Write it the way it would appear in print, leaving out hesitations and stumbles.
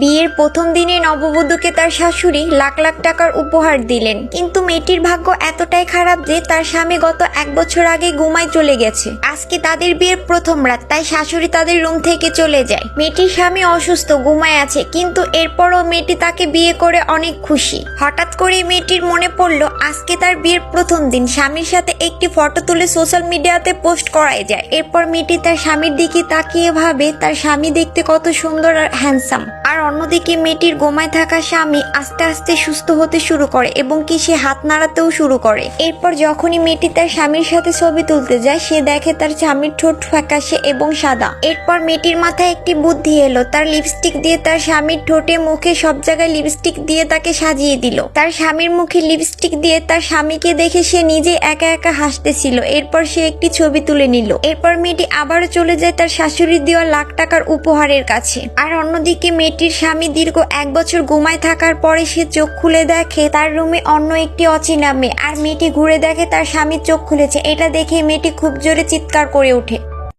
বিয়ের প্রথম দিনে নববধূকে তার শাশুড়ি লাখ লাখ টাকার উপহার দিলেন, কিন্তু মেয়েটির ভাগ্য এতটাই খারাপ যে তার স্বামী গত 1 বছর আগে ঘুমায় চলে গেছে। আজকে তাদের বিয়ের প্রথম রাত, তাই শাশুড়ি তাদের রুম থেকে চলে যায়। মেয়েটির স্বামী অসুস্থ, ঘুমায় আছে, কিন্তু এরপরও মেয়েটি তাকে বিয়ে করে অনেক খুশি। হঠাৎ করে মেয়েটির মনে পড়লো আজকে তার বিয়ের প্রথম দিন, স্বামীর সাথে একটি ফটো তুলে সোশ্যাল মিডিয়াতে পোস্ট করাই যায়। এরপর মেয়েটি তার স্বামীর দিকে তাকিয়ে ভাবে তার স্বামী দেখতে কত সুন্দর আর হ্যান্ডসাম। আর অন্যদিকে মেয়েটির ঘুমায় থাকা স্বামী আস্তে আস্তে সুস্থ হতে শুরু করে এবং কি সে হাত নাড়াতেও শুরু করে। এরপর যখনই মেয়েটি তার স্বামীর সাথে ছবি তুলতে যায়, সে দেখে তার স্বামীর ঠোঁট ফ্যাকাশে এবং সাদা। এরপর মেয়েটির মাথায় একটি বুদ্ধি এলো, তার লিপস্টিক দিয়ে তার স্বামীর ঠোঁটে মুখে সব জায়গায় লিপস্টিক দিয়ে তাকে সাজিয়ে দিল। তার স্বামীর মুখে লিপস্টিক দিয়ে তার স্বামীকে দেখে সে নিজে একা একা হাসতেছিল। এরপর সে একটি ছবি তুলে নিল। এরপর মেয়েটি আবারও চলে যায় তার শাশুড়ির দেওয়া লাখ টাকার উপহারের কাছে। আর অন্যদিকে মেয়েটির স্বামী দীর্ঘ 1 বছর ঘুমায় থাকার পরে সে চোখ খুলে দেখে তার রুমে অন্য একটি অচেনা মেয়ে। আর মেয়েটি ঘুরে দেখে তার স্বামীর চোখ খুলেছে। এটা দেখে মেয়েটি খুব জোরে চিৎকার করে ওঠে।